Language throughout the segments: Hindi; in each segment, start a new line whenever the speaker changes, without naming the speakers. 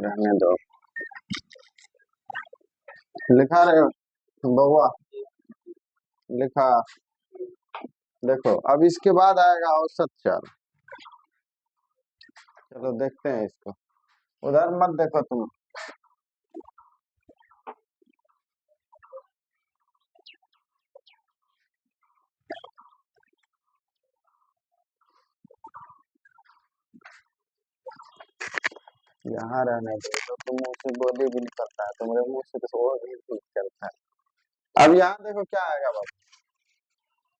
रहने दो। लिखा रहे हो बउआ? लिखा। देखो अब इसके बाद आएगा औसत चाल। चलो देखते हैं इसको। उधर मत देखो तुम। यहाँ रहने दो तो तुम मुंह से बोली भी निकलता है, तुम्हारे मुंह से तो और भी निकलता है। अब यहाँ देखो क्या आएगा बाबू,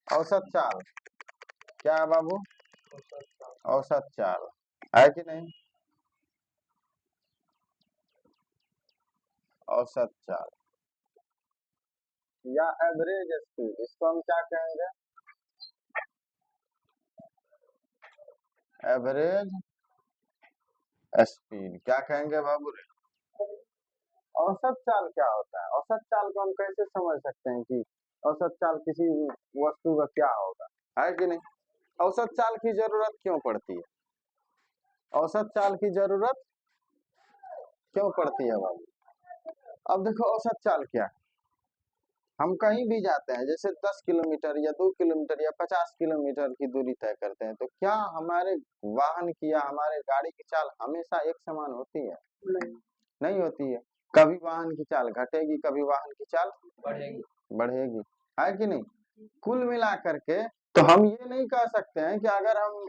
औसत चाल। क्या है बाबू? औसत चाल है कि नहीं? औसत चाल या एवरेज स्पीड, इसको हम क्या कहेंगे? एवरेज स्पीड क्या कहेंगे बाबू रे? औसत चाल क्या होता है? औसत चाल को हम कैसे समझ सकते हैं कि औसत चाल किसी वस्तु का क्या होगा, है कि नहीं? औसत चाल की जरूरत क्यों पड़ती है? औसत चाल की जरूरत क्यों पड़ती है बाबू? अब देखो औसत चाल क्या है। हम कहीं भी जाते हैं, जैसे 10 किलोमीटर या 2 किलोमीटर या 50 किलोमीटर की दूरी तय करते हैं, तो क्या हमारे वाहन की या हमारे गाड़ी की चाल हमेशा एक समान होती है? नहीं होती है। कभी वाहन की चाल घटेगी, कभी वाहन की चाल बढ़ेगी, है कि नहीं? कुल मिला करके तो हम ये नहीं कह सकते हैं कि अगर हम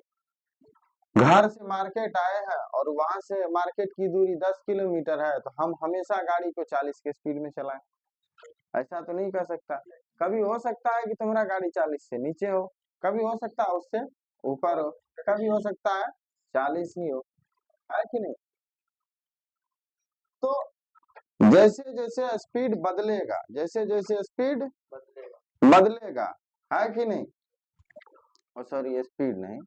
घर से मार्केट आए हैं और वहां से मार्केट की दूरी 10 किलोमीटर है तो हम हमेशा गाड़ी को 40 के स्पीड में चलाएं। ऐसा तो नहीं कर सकता। कभी हो सकता है कि तुम्हारा गाड़ी 40 से नीचे हो, कभी हो सकता है उससे ऊपर हो, कभी हो सकता है 40 ही हो, है कि नहीं? तो जैसे जैसे स्पीड बदलेगा, जैसे जैसे स्पीड बदलेगा, है कि नहीं? और सॉरी स्पीड नहीं,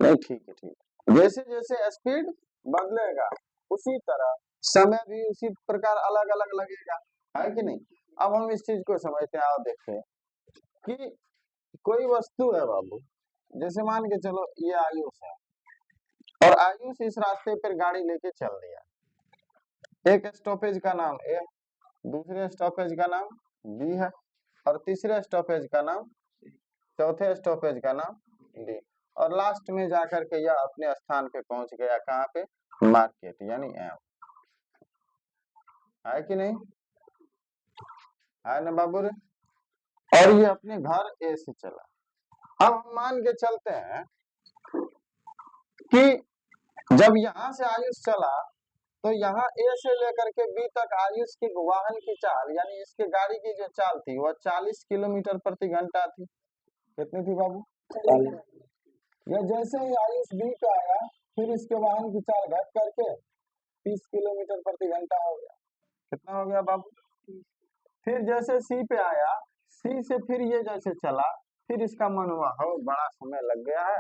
नहीं ठीक है ठीक है, जैसे जैसे स्पीड बदलेगा उसी तरह समय भी उसी प्रकार अलग अलग लगेगा, है कि नहीं? अब हम इस चीज को समझते हैं और देखते हैं कि कोई वस्तु है बाबू, जैसे मान के चलो ये आयुष है और आयुष इस रास्ते पर गाड़ी लेके चल दिया। एक स्टॉपेज का नाम ए, दूसरे स्टॉपेज का नाम बी है और तीसरे स्टॉपेज का नाम, चौथे स्टॉपेज का नाम डी, और लास्ट में जाकर के यह अपने स्थान पे पहुंच गया, कहाँ पे? मार्केट यानी एम, है कि नहीं? है ना बाबू रे? और ये अपने घर ए से चला। अब हम मान के चलते हैं कि जब यहाँ से आयुष चला तो यहाँ ए से लेकर के बी तक आयुष की वाहन की चाल यानी इसके गाड़ी की जो चाल थी वह 40 किलोमीटर प्रति घंटा थी। कितनी थी बाबू? या जैसे ही आयुष बी पे आया फिर इसके वाहन की चाल घट करके 30 किलोमीटर प्रति घंटा हो गया। कितना हो गया बाबू? फिर जैसे सी पे आया, सी से फिर ये जैसे चला, फिर इसका मन हुआ हो बड़ा समय लग गया है,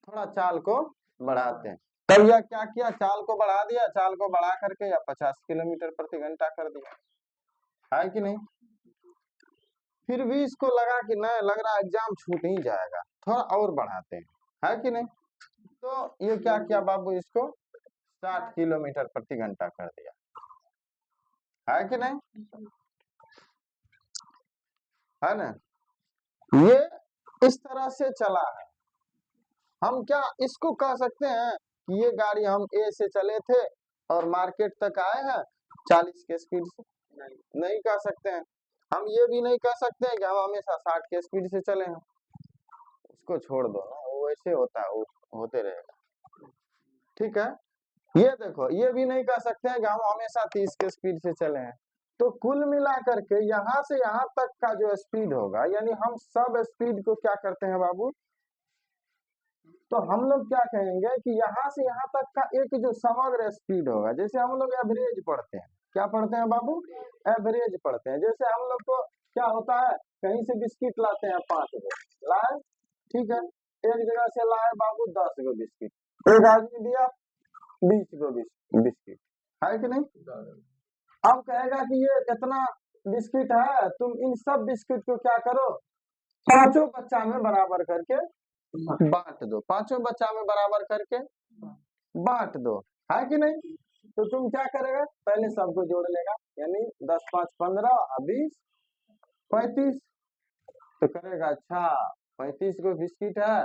थोड़ा चाल को बढ़ाते हैं। तब यह क्या किया? चाल को बढ़ा दिया, चाल को बढ़ा करके या 50 किलोमीटर प्रति घंटा कर दिया, है कि नहीं? फिर भी इसको लगा कि नहीं, लग रहा एग्जाम छूट ही जाएगा, थोड़ा और बढ़ाते हैं, है कि नहीं? तो ये क्या किया बाबू? इसको 60 किलोमीटर प्रति घंटा कर दिया, है कि नहीं? है ना? ये इस तरह से चला है। हम क्या इसको कह सकते हैं कि ये गाड़ी हम ए से चले थे और मार्केट तक आए हैं 40 के स्पीड से? नहीं कह सकते हैं। हम ये भी नहीं कह सकते हैं कि हम हमेशा 60 के स्पीड से चले हैं। उसको छोड़ दो ना, वो वैसे होता है, वो होते रहेगा, ठीक है? ये देखो, ये भी नहीं कह सकते हैं कि हम हमेशा 30 के स्पीड से चले हैं। तो कुल मिला करके यहाँ से यहाँ तक का जो स्पीड होगा, यानी हम सब स्पीड को क्या करते हैं बाबू? तो हम लोग क्या कहेंगे कि यहाँ से यहाँ तक का एक जो समग्र स्पीड होगा, जैसे हम लोग एवरेज पढ़ते हैं, क्या पढ़ते हैं बाबू? एवरेज पढ़ते हैं। जैसे हम लोग को क्या होता है, कहीं से बिस्किट लाते हैं 5 गो लाए, ठीक है, एक जगह से लाए बाबू 10 गो बिस्किट, एक आदमी दिया 20 गो बिस्किट, है कि नहीं? अब कहेगा कि ये इतना बिस्किट है, तुम इन सब बिस्किट को क्या करो, पांचों बच्चा में बराबर करके बांट दो, पांचों बच्चा में बराबर करके बांट दो। है कि नहीं? तो तुम क्या करेगा, पहले सबको जोड़ लेगा, यानी 10 5 15 और 20 35। तो करेगा अच्छा 35 को बिस्किट है,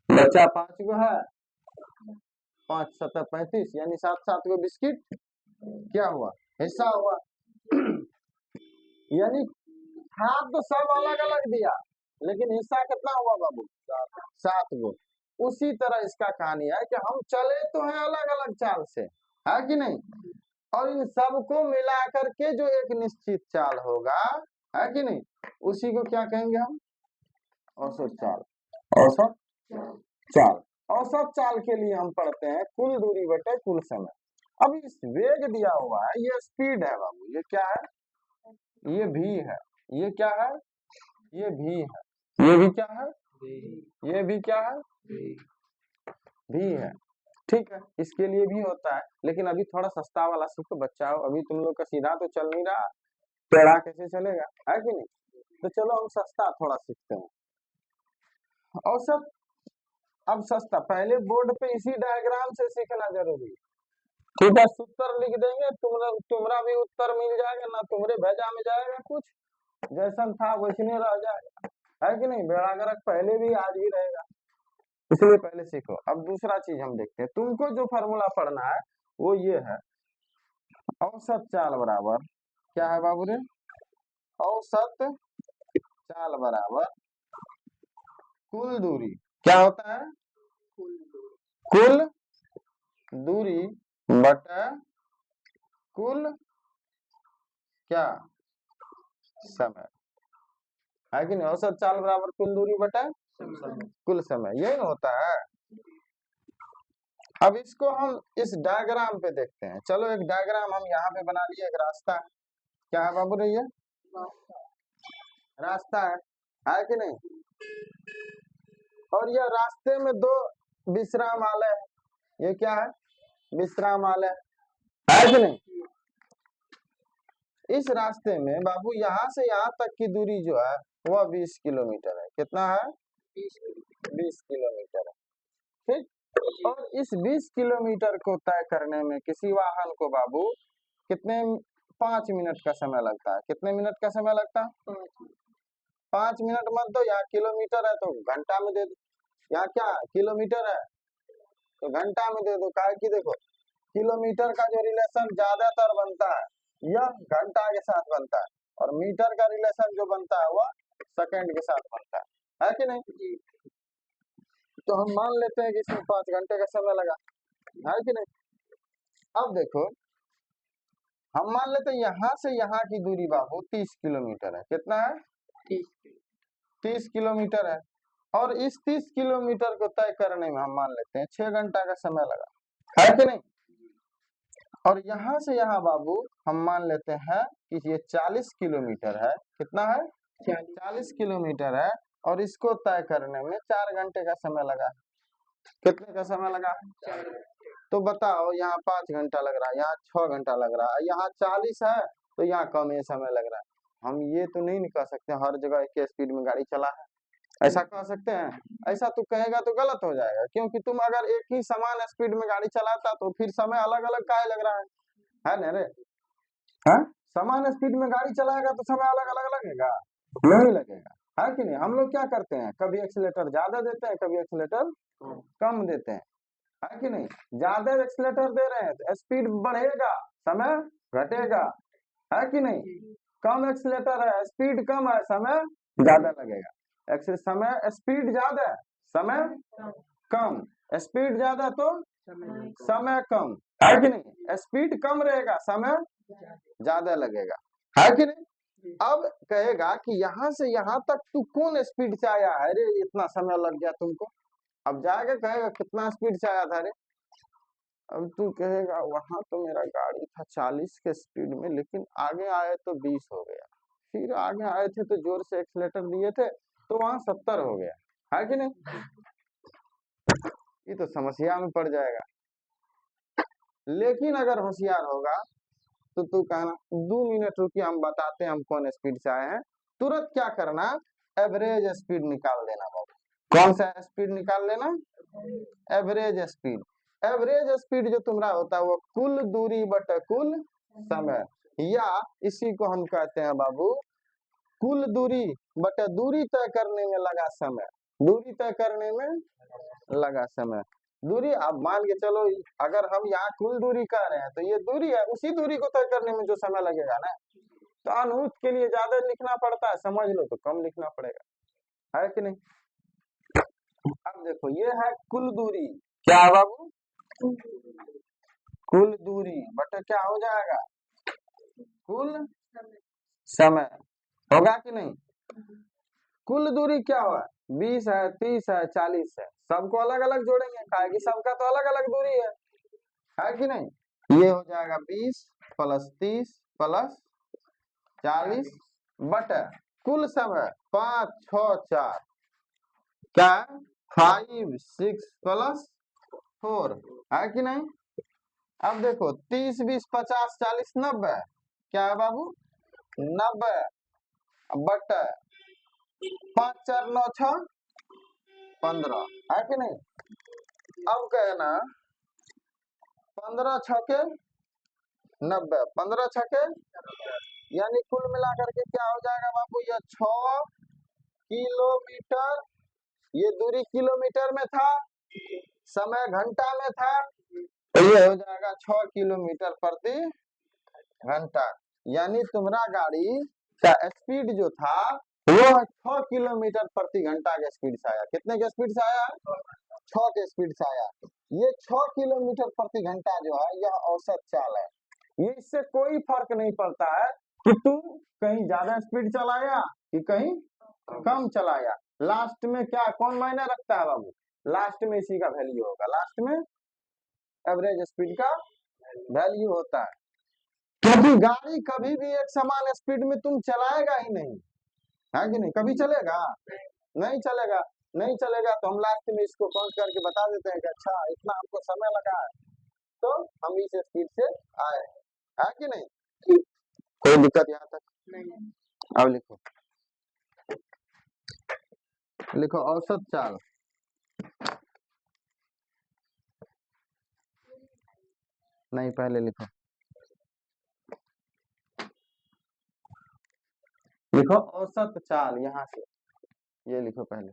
बच्चा 5 को है, 5 7 35 यानी 7 7 को बिस्किट क्या हुआ, हिस्सा हुआ। यानी हाथ तो सब अलग अलग दिया, लेकिन हिस्सा कितना हुआ बाबू, 7 को। उसी तरह इसका कहानी है कि हम चले तो हैं अलग अलग चाल से, है कि नहीं, और इन सबको मिला करके जो एक निश्चित चाल होगा, है कि नहीं, उसी को क्या कहेंगे हम, औसत चाल। औसत चाल, औसत चाल के लिए हम पढ़ते हैं कुल दूरी बटे कुल समय। अब इस वेग दिया हुआ है, ये स्पीड है बाबू, ये क्या है, ये भी है, ये क्या है, ये भी है, ये भी क्या है, ये भी क्या है, भी है। ठीक है, इसके लिए भी होता है, लेकिन अभी थोड़ा सस्ता वाला सीखो बच्चाओं, अभी तुम लोग का सीधा तो चल नहीं रहा, टेढ़ा कैसे चलेगा, है कि नहीं। तो चलो हम सस्ता थोड़ा सीखते हैं। औसत, अब सस्ता, पहले बोर्ड पे इसी डायग्राम से सीखना जरूरी है। ठीक है, सूत्र लिख देंगे, तुम्हारा भी उत्तर मिल जाएगा ना, तुम्हारे भेजा में जाएगा कुछ, जैसन था वैसने रह जाएगा, है कि नहीं। बेड़ा गर्क पहले भी आज भी रहेगा, इसलिए पहले सीखो। अब दूसरा चीज हम देखते हैं, तुमको जो फॉर्मूला पढ़ना है वो ये है, औसत चाल बराबर क्या है बाबू रे, औसत चाल बराबर कुल दूरी, क्या होता है, कुल दूरी बटा कुल क्या समय, है कि नहीं। औसत चाल बराबर कुल दूरी बटा कुल समय, यही ना होता है। अब इसको हम इस डायग्राम पे देखते हैं, चलो एक डायग्राम हम यहाँ पे बना लिए, एक रास्ता है, क्या है बाबू रे, ये रास्ता है कि नहीं, और यह रास्ते में 2 विश्रामालय है, ये क्या है, विश्रामालय, है कि नहीं। इस रास्ते में बाबू यहाँ से यहाँ तक की दूरी जो है वह 20 किलोमीटर है, कितना है, 20 किलोमीटर है, ठीक। और इस 20 किलोमीटर को तय करने में किसी वाहन को बाबू कितने, 5 मिनट का समय लगता है, कितने मिनट का समय लगता है, 5 मिनट मत दो, यहाँ किलोमीटर है तो घंटा में दे दो, यहाँ क्या किलोमीटर है तो घंटा में दे दो, काहे कि देखो किलोमीटर का जो रिलेशन ज्यादातर बनता है यह घंटा के साथ बनता है, और मीटर का रिलेशन जो बनता है वह सेकंड के साथ बनता है कि नहीं। तो हम मान लेते हैं कि इसमें 5 घंटे का समय लगा, है कि नहीं। अब देखो हम मान लेते हैं यहाँ से यहाँ की दूरी बाबू 30 किलोमीटर है, कितना है, 30 किलोमीटर है, और इस 30 किलोमीटर को तय करने में हम मान लेते हैं 6 घंटा का समय लगा, है कि नहीं। और यहाँ से यहाँ बाबू हम मान लेते हैं कि ये 40 किलोमीटर है, कितना है, 40 किलोमीटर है, और इसको तय करने में 4 घंटे का समय लगा, कितने का समय लगा, तो बताओ यहाँ 5 घंटा लग रहा है, यहाँ 6 घंटा लग रहा है, यहाँ 40 है तो यहाँ कम ही समय लग रहा है। हम ये तो नहीं कह सकते हर जगह एक स्पीड में गाड़ी चला है, ऐसा कह सकते हैं, ऐसा तू कहेगा तो गलत हो जाएगा, क्योंकि तुम अगर एक ही समान स्पीड में गाड़ी चलाता तो फिर समय अलग अलग काहे लग रहा है ना रे, हाँ, समान स्पीड में गाड़ी चलाएगा तो समय अलग अलग लगेगा, नहीं लगेगा, है कि नहीं। हम लोग क्या करते हैं, कभी एक्सीलेटर ज्यादा देते हैं, कभी एक्सीलेटर कम देते हैं, है कि नहीं। ज्यादा एक्सीलेटर दे रहे हैं तो स्पीड बढ़ेगा, समय घटेगा, है कि नहीं। कम एक्सीलेटर है, स्पीड कम है, समय ज्यादा लगेगा, समय स्पीड ज्यादा है, समय कम, स्पीड ज्यादा तो समय कम, है कि नहीं। स्पीड कम रहेगा, समय ज्यादा लगेगा, है कि नहीं। अब कहेगा कि यहाँ से यहाँ तक तू कौन स्पीड से आया है रे, इतना समय लग गया तुमको। अब जाएगा कहेगा कितना स्पीड से आया था रे, अब तू कहेगा वहां तो मेरा गाड़ी था 40 के स्पीड में, लेकिन आगे आए तो 20 हो गया, फिर आगे आए थे तो जोर से एक्सीलेटर दिए थे तो वहां 70 हो गया, है कि नहीं। ये तो समस्या में पड़ जाएगा। लेकिन अगर होशियार होगा तो तू कहना 2 मिनट रुकिए हम बताते हैं हम कौन स्पीड से आए हैं, तुरंत क्या करना, एवरेज स्पीड निकाल देना बाबू। कौन सा स्पीड निकाल लेना, एवरेज स्पीड। एवरेज स्पीड जो तुम्हारा होता है वो कुल दूरी बटे कुल समय, या इसी को हम कहते हैं बाबू कुल दूरी बटे दूरी तय करने में लगा समय, दूरी तय करने में लगा समय। दूरी अब मान के चलो, अगर हम यहाँ कुल दूरी कह रहे हैं तो ये दूरी है, उसी दूरी को तय करने में जो समय लगेगा ना, तो अनुत के लिए ज्यादा लिखना पड़ता है, समझ लो तो कम लिखना पड़ेगा, है कि नहीं। अब देखो ये है कुल दूरी, क्या है बाबू, कुल दूरी बटे क्या हो जाएगा, कुल समय, होगा कि नहीं। कुल दूरी क्या हुआ, 20 है, 30 है, 40 है, सबको अलग अलग जोड़ेंगे, काहे कि सबका तो अलग अलग दूरी है कि नहीं। ये हो जाएगा 20 प्लस 30 प्लस 40 बटे कुल समय 5 6 4, क्या 5 6 प्लस 4, है कि नहीं। अब देखो 30 20 50 40 90, क्या है बाबू 90 बटे 5 4 9 6 15, है कि नहीं। अब कहना 15 छके 90, 15 छके, यानी कुल मिलाकर के क्या हो जाएगा बाबू, ये 6 किलोमीटर, ये दूरी किलोमीटर में था, समय घंटा में था, तो ये हो जाएगा 6 किलोमीटर प्रति घंटा, यानी तुम्हारा गाड़ी का स्पीड जो था वो 6 किलोमीटर प्रति घंटा के स्पीड से आया। कितने के स्पीड से आया, 6 के स्पीड से आया। ये 6 किलोमीटर प्रति घंटा जो है यह औसत चाल है, ये इससे कोई फर्क नहीं पड़ता है कि तुम कहीं ज्यादा स्पीड चलाया कि कहीं कम चलाया, लास्ट में क्या कौन मायने रखता है बाबू, लास्ट में इसी का वैल्यू होगा, लास्ट में एवरेज स्पीड का वैल्यू होता है, क्योंकि गाड़ी कभी भी एक समान स्पीड में तुम चलाएगा ही नहीं, है कि नहीं, कभी चलेगा नहीं चलेगा, नहीं चलेगा तो हम लास्ट में इसको काउंट करके बता देते हैं कि अच्छा इतना हमको समय लगा है तो हम इस स्पीड से आए, है कि नहीं। कोई दिक्कत यहाँ तक नहीं। अब लिखो, लिखो औसत चाल, नहीं पहले लिखो, लिखो औसत चाल, यहाँ से ये लिखो पहले।